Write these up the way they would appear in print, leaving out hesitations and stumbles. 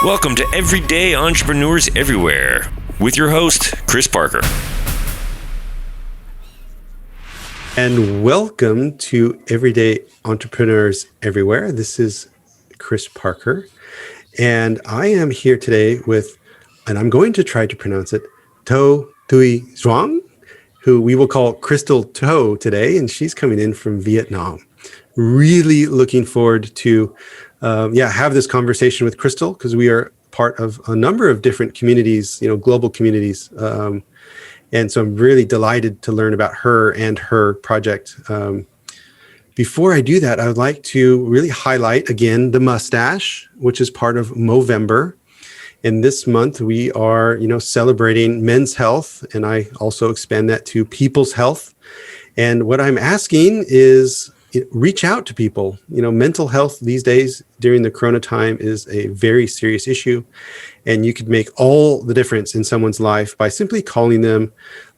Welcome to Everyday Entrepreneurs Everywhere with your host, Chris Parker. And welcome to Everyday Entrepreneurs Everywhere. This is Chris Parker. And I am here today with, and I'm going to try to pronounce it, To Thuy Duong, who we will call Crystal To today. And she's coming in from Vietnam. Really looking forward to have this conversation with Crystal, because we are part of a number of different communities, global communities. And so I'm really delighted to learn about her and her project. Before I do that, I would like to really highlight again the mustache, which is part of Movember. And this month we are, celebrating men's health, and I also expand that to people's health. And what I'm asking is reach out to people. Mental health these days during the Corona time is a very serious issue. And you could make all the difference in someone's life by simply calling them,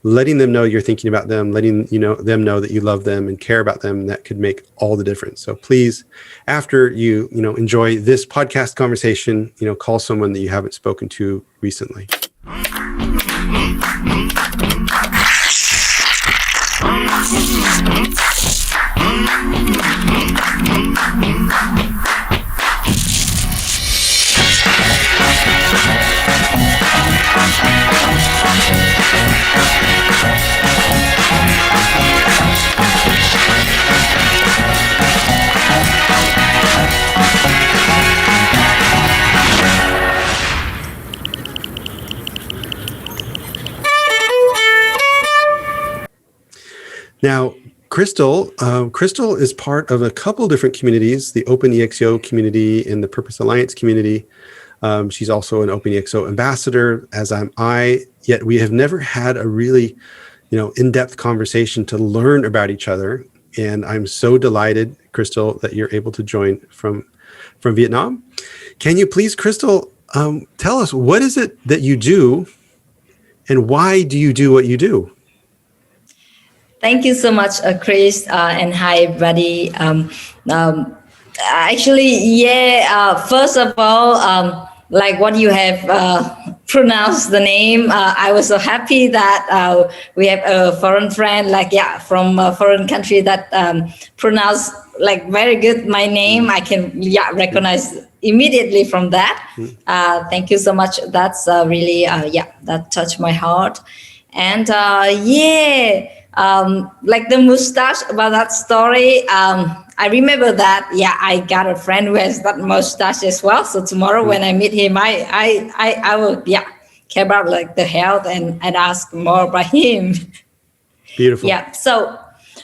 letting them know you're thinking about them, letting them know that you love them and care about them. That could make all the difference. So please, after you enjoy this podcast conversation, call someone that you haven't spoken to recently. Now, Crystal is part of a couple different communities, the OpenEXO community and the Purpose Alliance community. She's also an OpenEXO ambassador, as am I, yet we have never had a really, in-depth conversation to learn about each other. And I'm so delighted, Crystal, that you're able to join from Vietnam. Can you please, Crystal, tell us, what is it that you do and why do you do what you do? Thank you so much, Chris, and hi, everybody. First of all, like what you have pronounced the name, I was so happy that we have a foreign friend, from a foreign country that pronounced very good my name. I can recognize immediately from that. Thank you so much. That's really that touched my heart. And the mustache, about that story, I remember that I got a friend who has that mustache as well. So tomorrow when I meet him, I will care about the health and ask more about him. Beautiful. So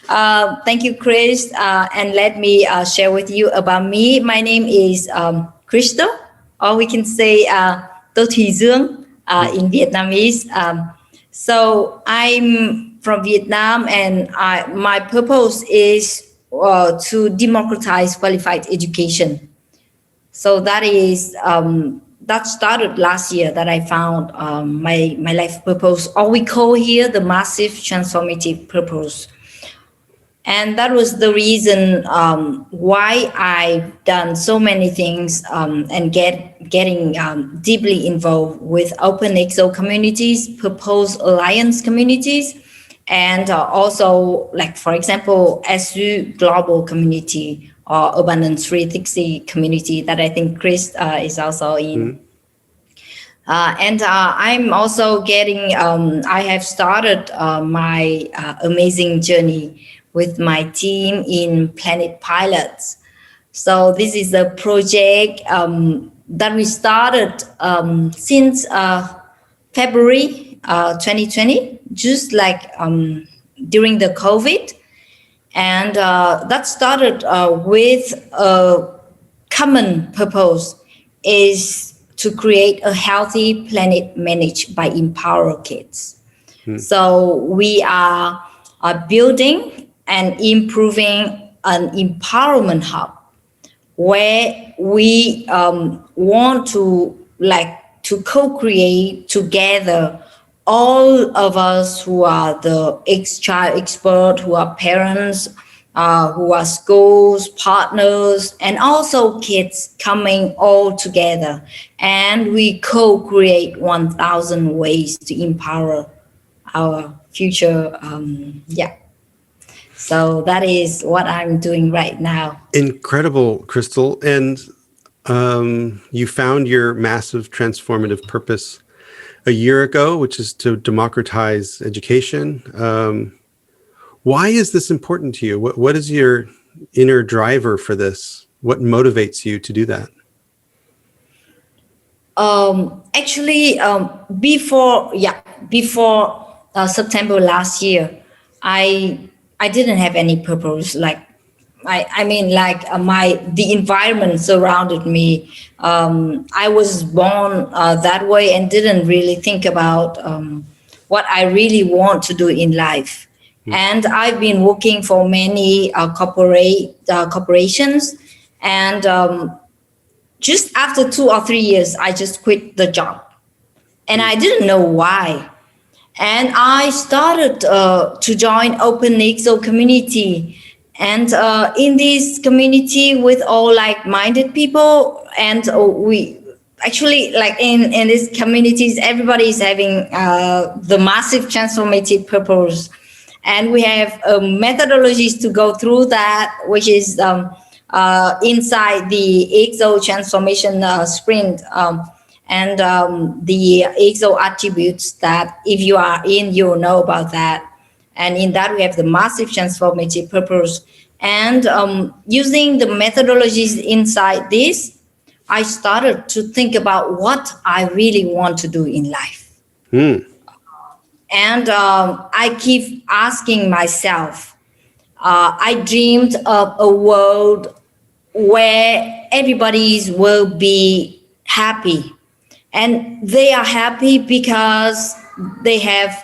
thank you, Chris, and let me share with you about me. My name is Crystal, or we can say To Thuy Duong in Vietnamese. So I'm from Vietnam, and my purpose is to democratize qualified education. So that is that started last year that I found my life purpose, or we call here the massive transformative purpose. And that was the reason why I've done so many things and getting deeply involved with OpenEXO communities, Purpose Alliance communities, and also, for example, SU Global Community or Abundance 360 community that I think Chris is also in. And I'm also I have started my amazing journey with my team in Planet Pilots. So this is a project that we started since February 2020, just during the COVID. And that started with a common purpose, is to create a healthy planet managed by empower kids. So we are building and improving an empowerment hub where we want to co-create together all of us who are the child expert, who are parents, who are schools, partners, and also kids coming all together. And we co-create 1,000 ways to empower our future. So that is what I'm doing right now. Incredible, Crystal. And you found your massive transformative purpose a year ago, which is to democratize education. Why is this important to you? What is your inner driver for this? What motivates you to do that? Actually, before September last year, I didn't have any purpose. Like I mean, like the environment surrounded me. I was born that way and didn't really think about what I really want to do in life. And I've been working for many corporations, and just after 2 or 3 years, I just quit the job, and I didn't know why. And I started to join Open EXO community, and in this community with all like-minded people, and we actually like in these communities, everybody is having the massive transformative purpose, and we have methodologies to go through that, which is inside the EXO transformation sprint. And the EXO attributes that if you are in, you'll know about that. And in that, we have the massive transformative purpose. And using the methodologies inside this, I started to think about what I really want to do in life. And I keep asking myself, I dreamed of a world where everybody will be happy. And they are happy because they have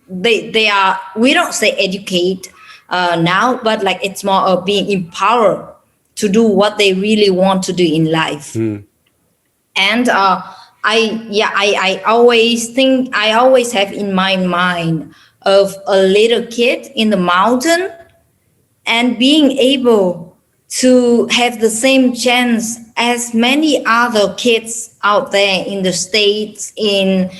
they are, we don't say educate now, but like it's more of being empowered to do what they really want to do in life. And I always have in my mind of a little kid in the mountain and being able to have the same chance as many other kids out there in the States, in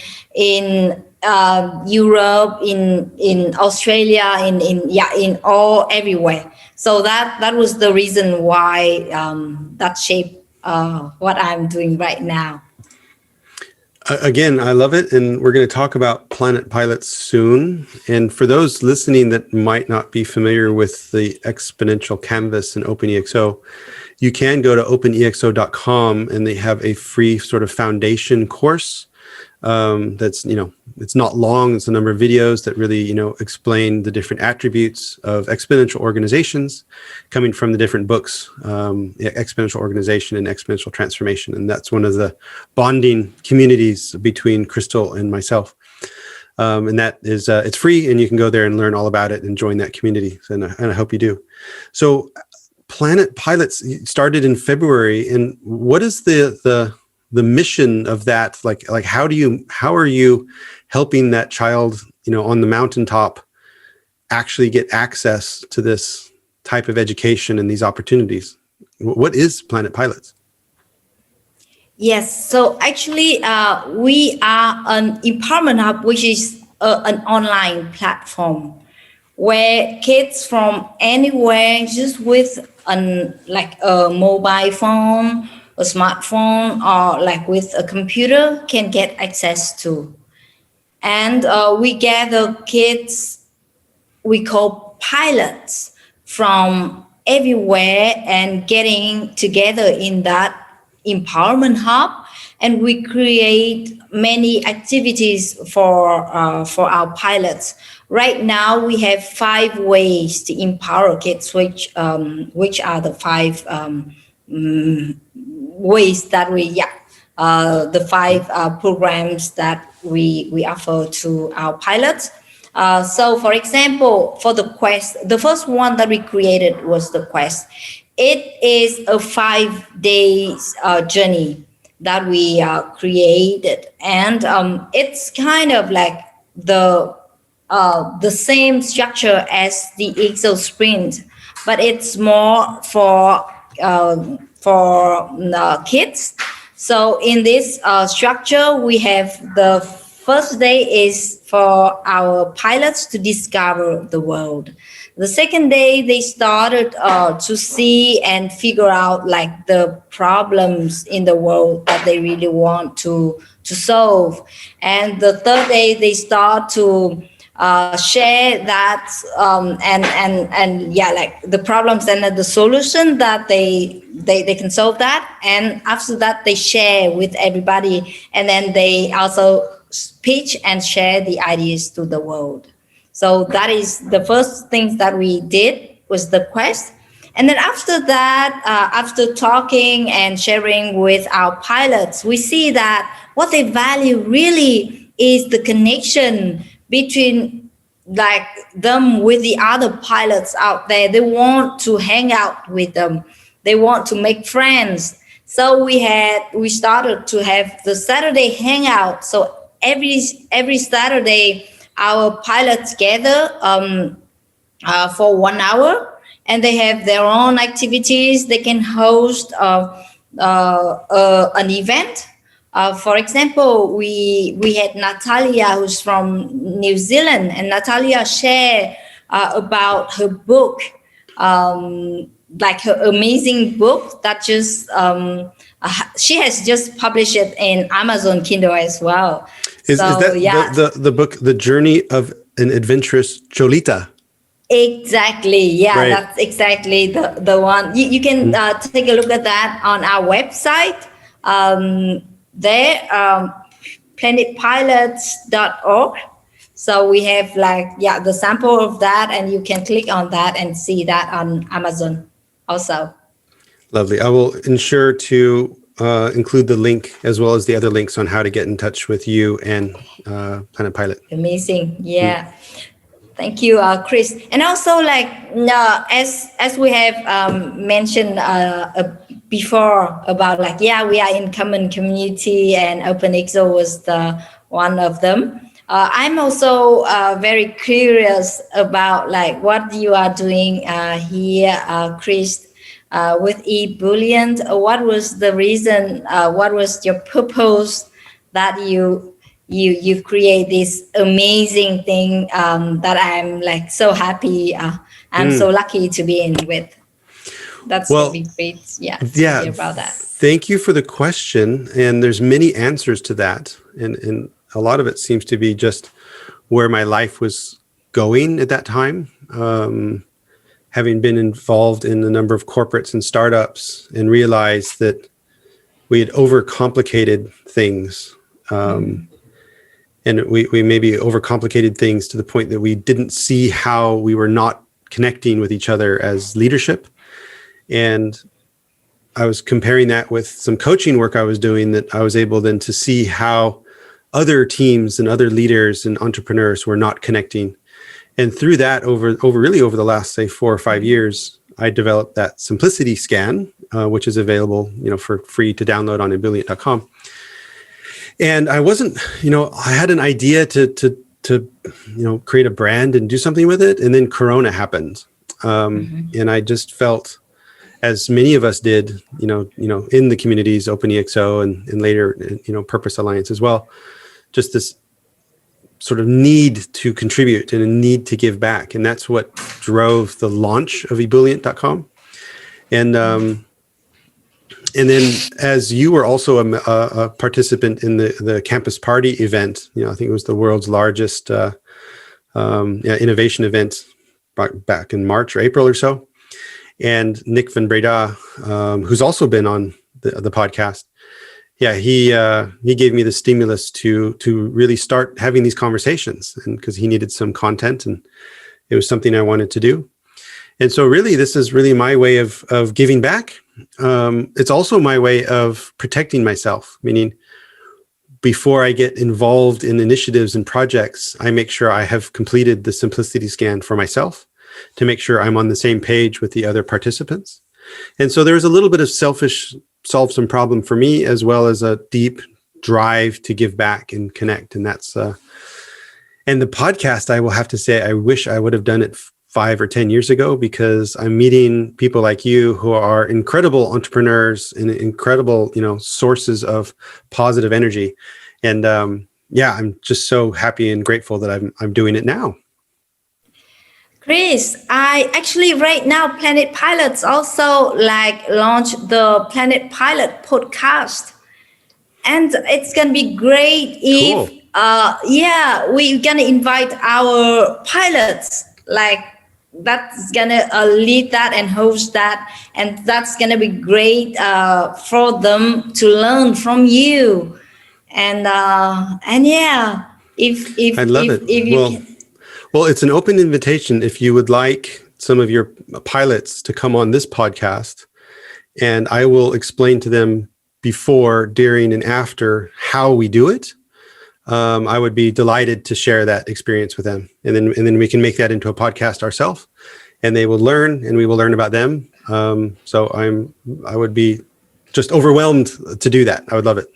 Europe, in Australia, in all everywhere. So that was the reason why that shaped what I'm doing right now. Again, I love it. And we're going to talk about Planet Pilots soon. And for those listening that might not be familiar with the exponential canvas and OpenEXO, you can go to openexo.com and they have a free sort of foundation course that's, it's not long. It's a number of videos that really, explain the different attributes of exponential organizations coming from the different books, Exponential Organization and Exponential Transformation. And that's one of the bonding communities between Crystal and myself. And that is, it's free, and you can go there and learn all about it and join that community. And I hope you do. So Planet Pilots started in February. And what is the mission of that? Like how are you helping that child, on the mountaintop actually get access to this type of education and these opportunities? What is Planet Pilots? Yes, so actually we are an empowerment hub, which is an online platform where kids from anywhere, just with a mobile phone, a smartphone, or like with a computer, can get access to. And we gather kids we call pilots from everywhere and getting together in that empowerment hub, and we create many activities for our pilots. Right now, we have 5 ways to empower kids, which are the 5 ways that the 5 programs that we offer to our pilots. So, for example, for the quest, the first one that we created was the quest. It is a 5 days journey that we created, and it's kind of like the the same structure as the Excel sprint, but it's more for kids. So in this structure, we have the first day is for our pilots to discover the world. The second day, they started to see and figure out like the problems in the world that they really want to solve. And the third day, they start to share that and yeah, like the problems and the solution that they can solve that. And after that, they share with everybody, and then they also pitch and share the ideas to the world. So that is the first things that we did was the quest. And then after that, after talking and sharing with our pilots, we see that what they value really is the connection between like them with the other pilots out there. They want to hang out with them. They want to make friends. So we started to have the Saturday hangout. So every Saturday, our pilots gather for 1 hour, and they have their own activities. They can host an event. For example, we had Natalia, who's from New Zealand, and Natalia shared about her book, like her amazing book that just she has just published it in Amazon Kindle as well. Is that the book, The Journey of an Adventurous Cholita? Exactly. Yeah, Right. That's exactly the one. You can take a look at that on our website. There, planetpilots.org. So we have the sample of that, and you can click on that and see that on Amazon also. Lovely. I will ensure to include the link as well as the other links on how to get in touch with you and Planet Pilot. Amazing. Yeah. Thank you, Chris. And also, as we have mentioned before about we are in common community, and OpenExo was the one of them. I'm also very curious about what you are doing here, Chris, with eBullion. What was the reason? What was your purpose that you create this amazing thing that I'm so happy. I'm so lucky to be in with. That's really great. Yeah, to hear about that. Thank you for the question. And there's many answers to that. And a lot of it seems to be just where my life was going at that time. Having been involved in a number of corporates and startups, and realized that we had overcomplicated things. And we maybe overcomplicated things to the point that we didn't see how we were not connecting with each other as leadership. And I was comparing that with some coaching work I was doing, that I was able then to see how other teams and other leaders and entrepreneurs were not connecting. And through that, over the last, say, 4 or 5 years, I developed that simplicity scan, which is available, for free to download on ebullient.com. And I wasn't, I had an idea to create a brand and do something with it. And then Corona happened. And I just felt, as many of us did, in the communities, OpenEXO and later, Purpose Alliance as well, just this sort of need to contribute and a need to give back. And that's what drove the launch of ebullient.com. And then, as you were also a participant in the campus party event, I think it was the world's largest innovation event back in March or April or so. And Nick Van Breda, who's also been on the podcast, he gave me the stimulus to really start having these conversations, and because he needed some content, and it was something I wanted to do. And so really, this is really my way of giving back. It's also my way of protecting myself, meaning before I get involved in initiatives and projects, I make sure I have completed the simplicity scan for myself to make sure I'm on the same page with the other participants. And so there's a little bit of selfish solve some problem for me, as well as a deep drive to give back and connect. And that's And the podcast, I will have to say, I wish I would have done it 5 or 10 years ago, because I'm meeting people like you who are incredible entrepreneurs and incredible, sources of positive energy. And yeah, I'm just so happy and grateful that I'm doing it now. Chris, I actually right now Planet Pilots also launched the Planet Pilot podcast, and it's gonna be great if Cool. we're gonna invite our pilots that's gonna lead that and host that, and that's gonna be great for them to learn from you, and yeah, I love it. if you can. Well, it's an open invitation if you would like some of your pilots to come on this podcast, and I will explain to them before, during, and after how we do it. I would be delighted to share that experience with them, and then we can make that into a podcast ourselves, and they will learn, and we will learn about them. So I would be just overwhelmed to do that. I would love it.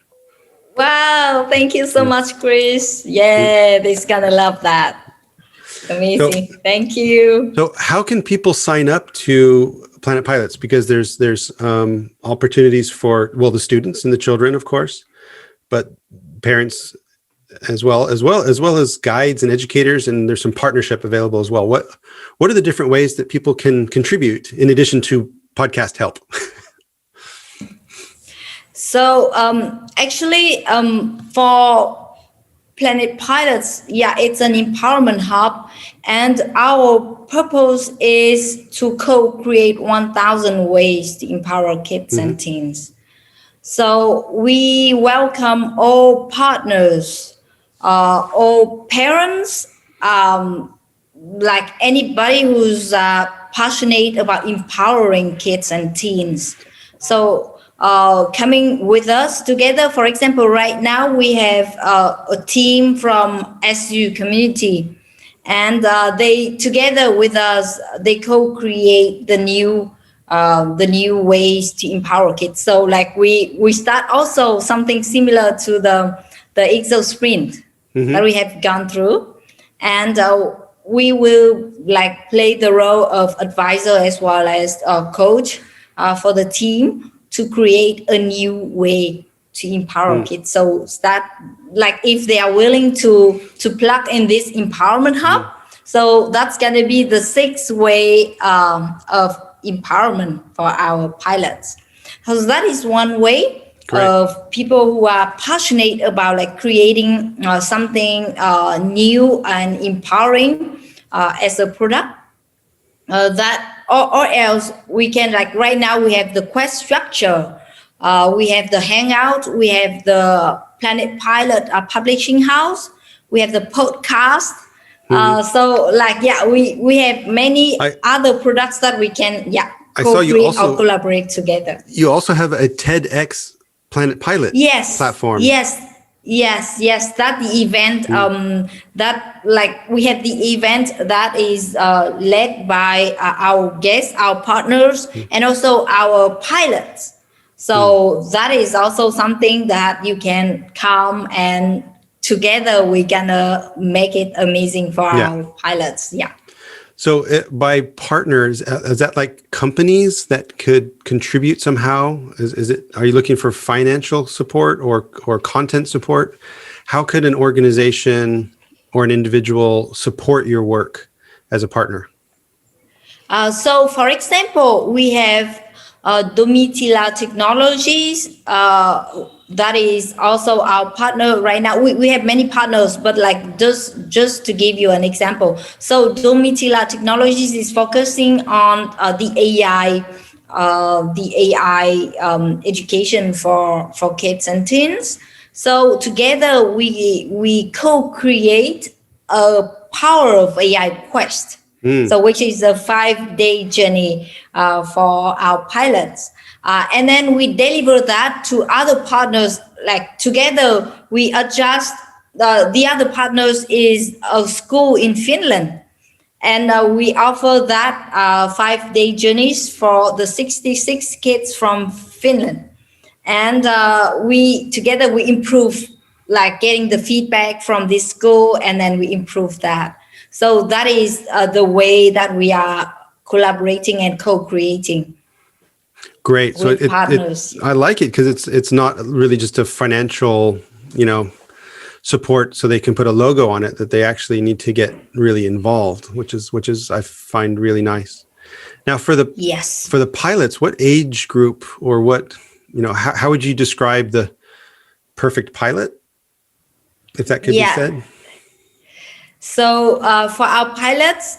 Wow, thank you so much, Chris. Yeah, they's gonna love that. Amazing. Thank you. So how can people sign up to Planet Pilots? Because there's opportunities for, well, the students and the children, of course, but parents as well as guides and educators, and there's some partnership available as well. What are the different ways that people can contribute in addition to podcast help? So actually, for Planet Pilots, it's an empowerment hub, and our purpose is to co-create 1,000 ways to empower kids and teens. So we welcome all partners, all parents, like anybody who's passionate about empowering kids and teens. So coming with us together. For example, right now we have a team from SU community, and they together with us, they co-create the new ways to empower kids. So like we start also something similar to the EXO sprint that we have gone through, and we will play the role of advisor as well as coach for the team to create a new way to empower kids. So start if they are willing to plug in this empowerment hub. So that's going to be the 6th way of empowerment for our pilots. So that is one way. Great. Of people who are passionate about creating something new and empowering as a product. Or else we can right now we have the quest structure, we have the hangout, we have the Planet Pilot publishing house, we have the podcast. So we have many other products that we can co-create or collaborate together. You also have a TEDx Planet Pilot platform. Yes, that the event that we have the event that is led by our guests, our partners, and also our pilots. So that is also something that you can come, and together we're gonna make it amazing for our pilots. Yeah. So by partners, is that companies that could contribute somehow? Is it? Are you looking for financial support or content support? How could an organization or an individual support your work as a partner? So, for example, we have Domitila Technologies. That is also our partner right now. We have many partners, but just to give you an example. So Domitila Technologies is focusing on the AI education for kids and teens. So together we co-create a Power of AI Quest. So which is a 5-day journey for our pilots. And then we deliver that to other partners. Together, we adjust. The other partners is a school in Finland. And we offer that 5-day journeys for the 66 kids from Finland. And we improve like getting the feedback from this school, and then we improve that. So that is the way that we are collaborating and co-creating Great. So with partners. I like it because it's not really just a financial, support so they can put a logo on it, that they actually need to get really involved, which is I find really nice. Now for Yes. the pilots, what age group, or what, how would you describe the perfect pilot, if that could be said? So for our pilots,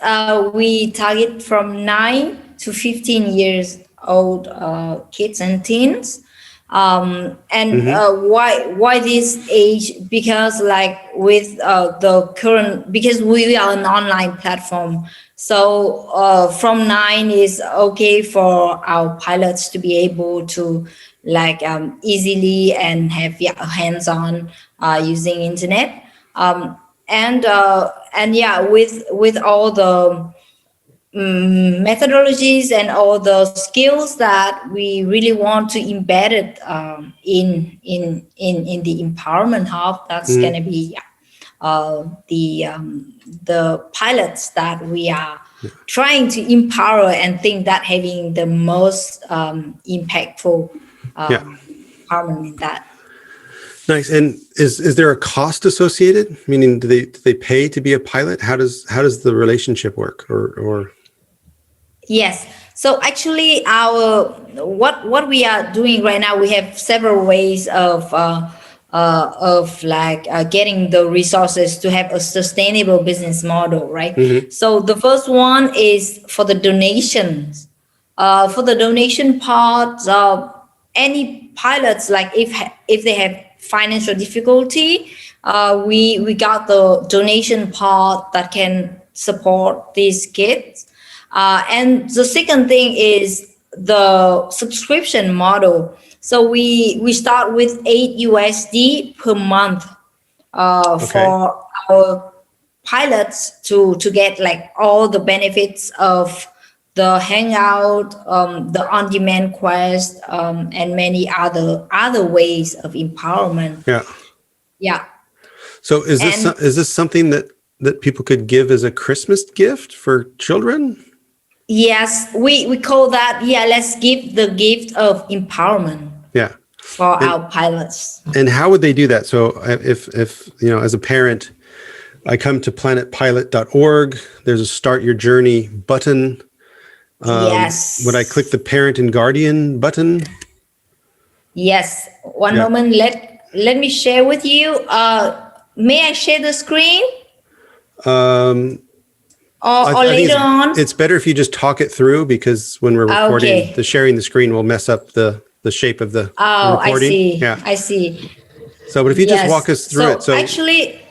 we target from 9 to 15 years old kids and teens. Why this age? Because like with the current, because we are an online platform. So from 9 is okay for our pilots to be able to like easily and have hands-on using internet. With all the methodologies and all the skills that we really want to embed it in the empowerment hub, that's going to be the pilots that we are trying to empower and think that having the most impactful empowerment in that. Nice. And is there a cost associated? Meaning, do they pay to be a pilot? How does the relationship work? Or Yes. So actually, our what we are doing right now, we have several ways of getting the resources to have a sustainable business model, right? Mm-hmm. So the first one is for the donations. For the donation part, any pilots, like if they have financial difficulty, we got the donation part that can support these kids. And the second thing is the subscription model. So we start with $8 per month for our pilots to get like all the benefits of the hangout, the on-demand quest, and many other ways of empowerment. Yeah. So is this something that people could give as a Christmas gift for children? Yes, we call that, let's give the gift of empowerment. For our pilots. And how would they do that? So if as a parent, I come to planetpilot.org, there's a start your journey button. Yes. Would I click the parent and guardian button? Yes. One moment. Let me share with you. May I share the screen? Or later on? It's better if you just talk it through, because when we're recording, the sharing the screen will mess up the shape of the recording. I see. I see. So, but if you just walk us through it. So actually,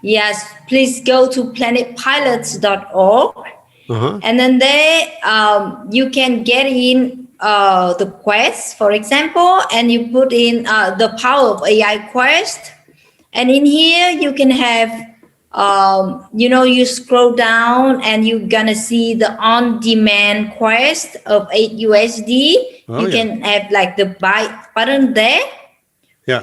yes, please go to planetpilots.org. And then there you can get in the quest, for example, and you put in the power of AI quest. And in here you can have, you scroll down and you're gonna see the on-demand quest of $8. You can have like the buy button there.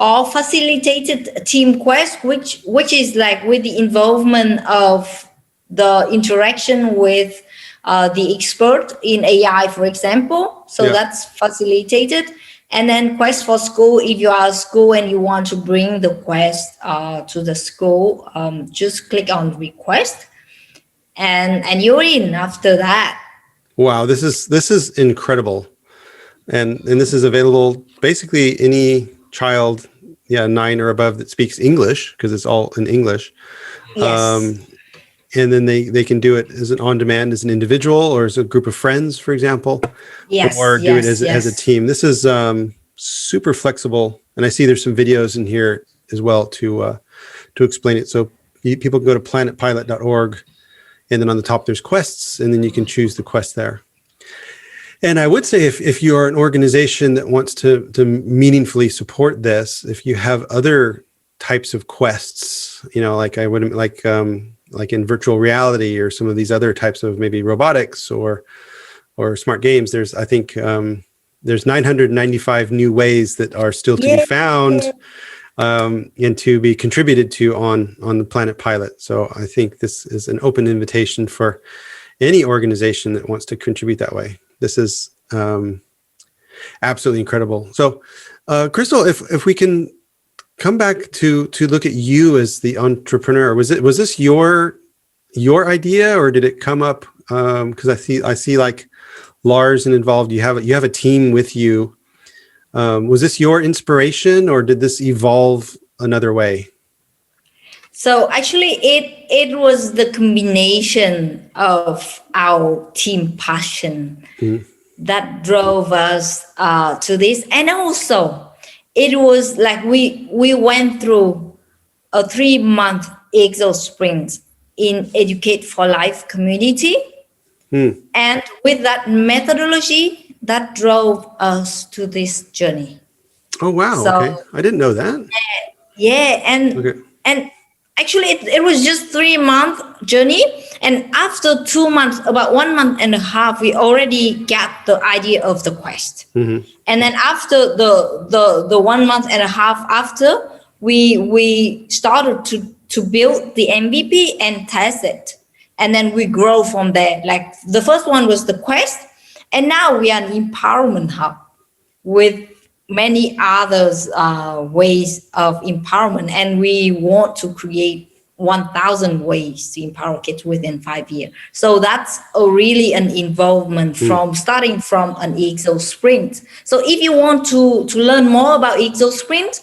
Or facilitated team quest, which is like with the involvement of the interaction with the expert in AI, for example. So that's facilitated. And then quest for school, if you are a school and you want to bring the quest to the school, just click on request and you're in after that. Wow, this is incredible. And this is available basically any child 9 or above that speaks English, because it's all in English. Yes. And then they can do it as an on-demand, as an individual, or as a group of friends, for example. Or do it as a team. This is super flexible, and I see there's some videos in here as well to explain it. So people can go to planetpilot.org, and then on the top there's quests, and then you can choose the quest there. And I would say if you are an organization that wants to meaningfully support this, if you have other types of quests, like in virtual reality or some of these other types of maybe robotics or smart games, there's 995 new ways that are still to be found. and to be contributed to on the Planet Pilot. So I think this is an open invitation for any organization that wants to contribute that way. This is absolutely incredible. So, Crystal, if we can come back to look at you as the entrepreneur, was this your idea, or did it come up? Because I see like Lars and involved. You have a team with you. Was this your inspiration, or did this evolve another way? So actually, it was the combination of our team passion that drove us to this, and also it was like we went through a 3-month EXO sprint in Educate for Life community, and with that methodology that drove us to this journey. Oh wow! So, okay, I didn't know that. yeah, Okay. and actually it was just 3-month journey, and after 2 months, about 1 month and a half, we already got the idea of the quest. And then after the 1 month and a half after, we started to build the MVP and test it, and then we grow from there. Like the first one was the quest, and now we are an empowerment hub with many others ways of empowerment, and we want to create 1,000 ways to empower kids within 5 years. So that's really an involvement from starting from an EXO sprint. So if you want to learn more about EXO sprint,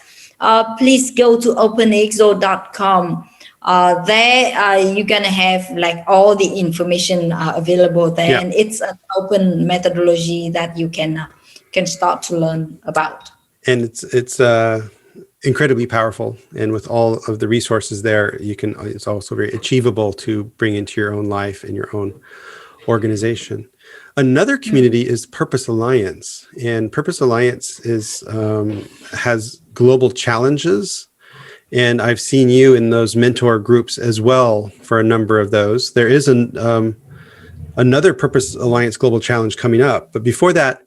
please go to openexo.com. There you're gonna have like all the information available there, and it's an open methodology that you can start to learn about. And it's incredibly powerful, and with all of the resources there, it's also very achievable to bring into your own life and your own organization. Another community is Purpose Alliance, and Purpose Alliance has global challenges, and I've seen you in those mentor groups as well for a number of those. There is another Purpose Alliance Global Challenge coming up, but before that,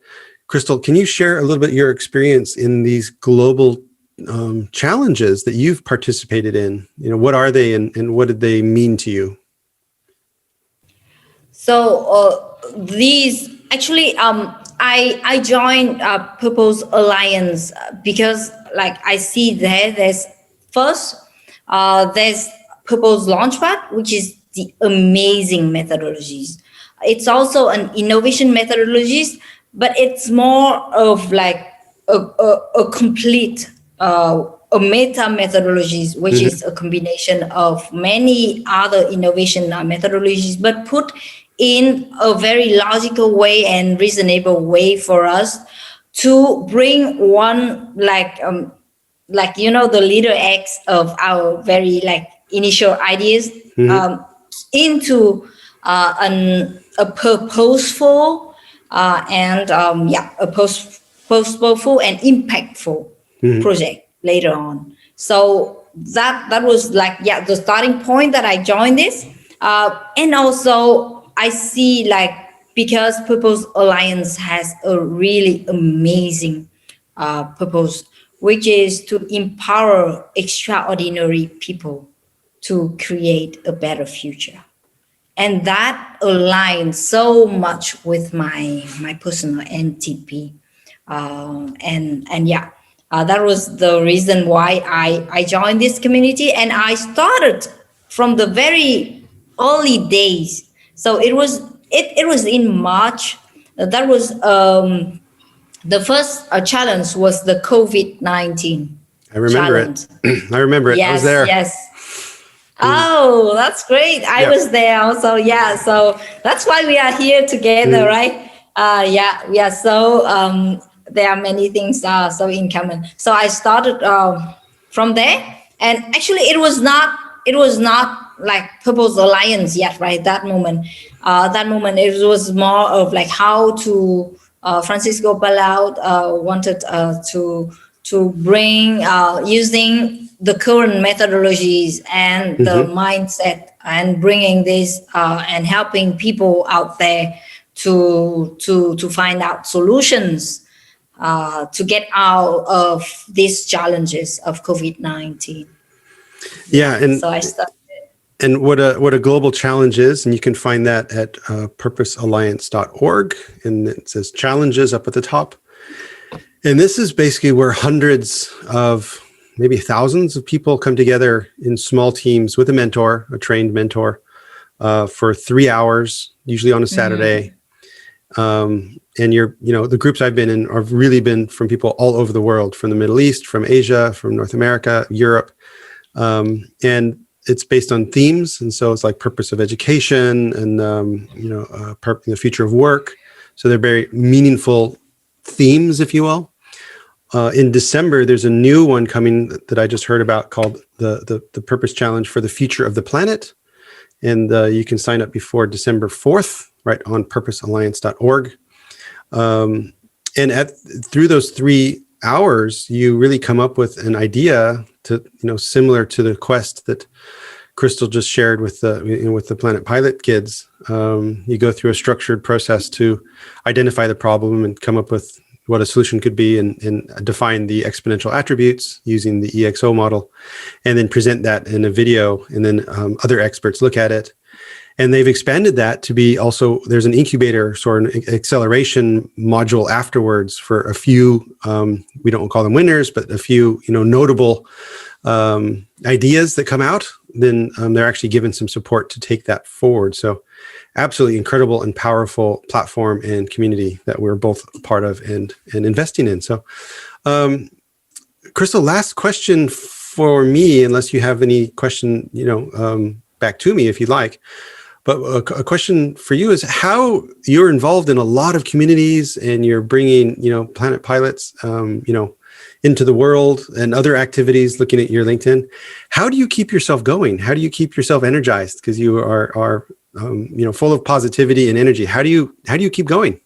Crystal, can you share a little bit your experience in these global challenges that you've participated in? What are they, and what did they mean to you? So these actually, I joined Purpose Alliance because like I see there's first there's Purpose Launchpad, which is the amazing methodologies. It's also an innovation methodologies, but it's more of like a complete a meta methodologies, which is a combination of many other innovation methodologies, but put in a very logical way and reasonable way for us to bring one the leader X of our very like initial ideas into a purposeful purposeful and impactful project later on. So that was like the starting point that I joined this, and also I see like because Purpose Alliance has a really amazing purpose, which is to empower extraordinary people to create a better future. And that aligns so much with my personal NTP. That was the reason why I joined this community. And I started from the very early days. So it was in March. That was the first challenge was the COVID-19. I remember challenge. it. I remember it. Yes, I was there. Yes. Oh, that's great. I was there also. Yeah. So that's why we are here together, right? So there are many things so in common. So I started from there, and actually it was not like Purpose Alliance yet, right? That moment it was more of like how to Francisco Palau wanted to bring using the current methodologies and the mindset, and bringing this and helping people out there to find out solutions to get out of these challenges of COVID-19. Yeah, and So I started. and what a global challenge is, and you can find that at purposealliance.org, and it says challenges up at the top. And this is basically where hundreds of, maybe thousands of people come together in small teams with a mentor, a trained mentor, for 3 hours, usually on a Saturday. And the groups I've been in have really been from people all over the world, from the Middle East, from Asia, from North America, Europe. And it's based on themes. And so it's like purpose of education and, the future of work. So they're very meaningful themes, if you will. In December, there's a new one coming that I just heard about called the Purpose Challenge for the Future of the Planet. And you can sign up before December 4th, right on purposealliance.org. And through those 3 hours, you really come up with an idea to, similar to the quest that Crystal just shared with the Planet Pilot kids. You go through a structured process to identify the problem and come up with what a solution could be, and define the exponential attributes using the EXO model, and then present that in a video, and then other experts look at it. And they've expanded that to be also, there's an incubator, sort of an acceleration module afterwards for a few, we don't call them winners, but a few, notable ideas that come out. Then they're actually given some support to take that forward. So absolutely incredible and powerful platform and community that we're both a part of and investing in. So Crystal, last question for me, unless you have any question, back to me if you'd like. But a question for you is how you're involved in a lot of communities, and you're bringing, Planet Pilots, into the world, and other activities, looking at your LinkedIn. How do you keep yourself going? How do you keep yourself energized? Because you are full of positivity and energy. How do you keep going?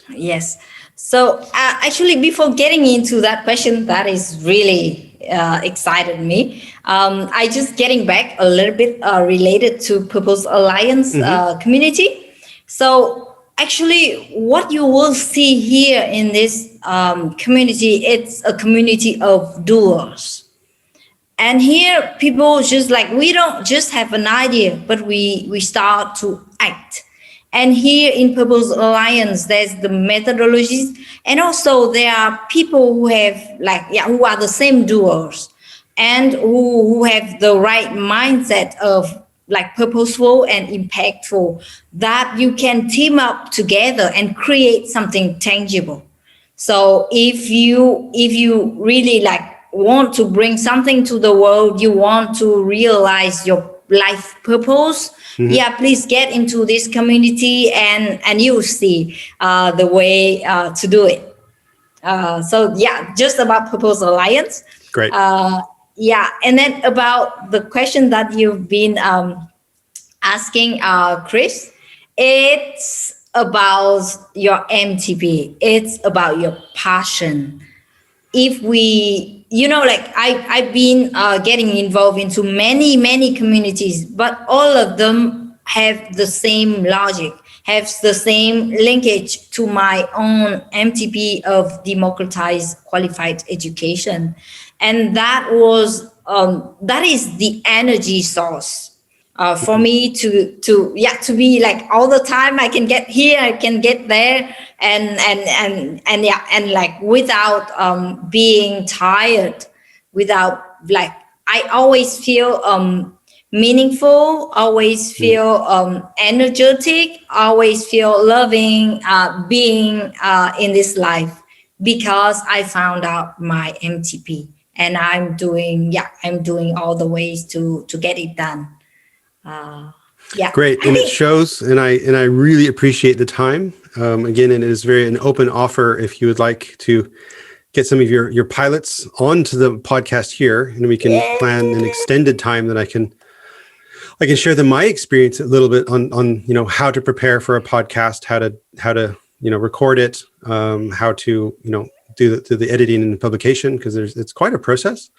Yes. So actually, before getting into that question, that is really excited me. I just getting back a little bit related to Purpose Alliance community. So actually, what you will see here in this community, it's a community of doers. And here, people just like, we don't just have an idea, but we start to act. And here in Purpose Alliance, there's the methodologies, and also there are people who have who are the same doers, and who have the right mindset of purposeful and impactful, that you can team up together and create something tangible. So if you really want to bring something to the world, you want to realize your life purpose, please get into this community, and you'll see the way to do it. Just about Purpose Alliance. Great. And then about the question that you've been asking, Chris, it's about your MTP. It's about your passion. If we, I've been getting involved into many communities, but all of them have the same logic, have the same linkage to my own MTP of democratize qualified education. And that is the energy source for me to be all the time. I can get here, I can get there, and without being tired, without I always feel meaningful, always feel energetic, always feel loving being in this life, because I found out my MTP, and I'm doing all the ways to get it done. Great. And it shows, and I really appreciate the time. Again, it is an open offer if you would like to get some of your pilots onto the podcast here, and we can plan an extended time that I can share my experience a little bit on how to prepare for a podcast, how to record it, how to do the editing and publication, because it's quite a process.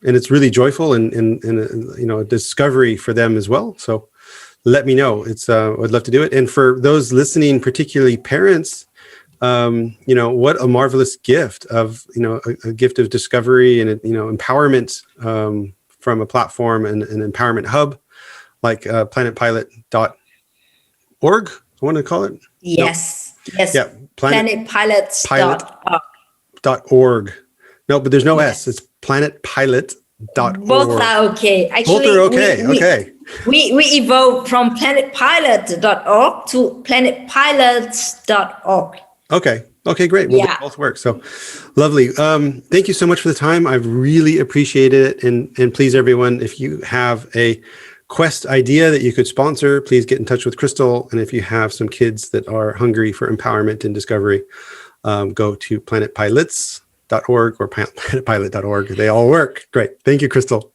And it's really joyful and a discovery for them as well. So let me know. I'd love to do it. And for those listening, particularly parents, what a marvelous gift of, a gift of discovery and, empowerment from a platform and an empowerment hub like planetpilot.org, I want to call it. Yes. Yes. Yeah. Planetpilots.org. No, but there's no Yes. S. It's planetpilot.org. Both are okay. Actually, both are okay. Okay. We evolved from planetpilot.org to planetpilots.org. Okay. Okay, great. Well, they both work. So lovely. Thank you so much for the time. I've really appreciated it. And please, everyone, if you have a quest idea that you could sponsor, please get in touch with Crystal. And if you have some kids that are hungry for empowerment and discovery, go to planetpilots.org or planetpilot.org. They all work. Great. Thank you, Crystal.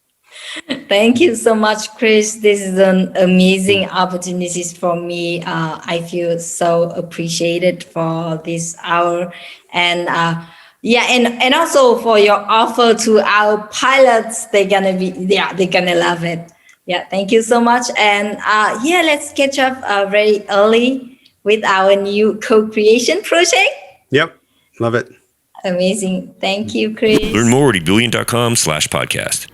Thank you so much, Chris. This is an amazing opportunity for me. I feel so appreciated for this hour, and and also for your offer to our pilots. They're gonna love it. Yeah, thank you so much. And let's catch up very early with our new co-creation project. Yep, love it. Amazing. Thank you, Chris. Learn more at ebillion.com/podcast.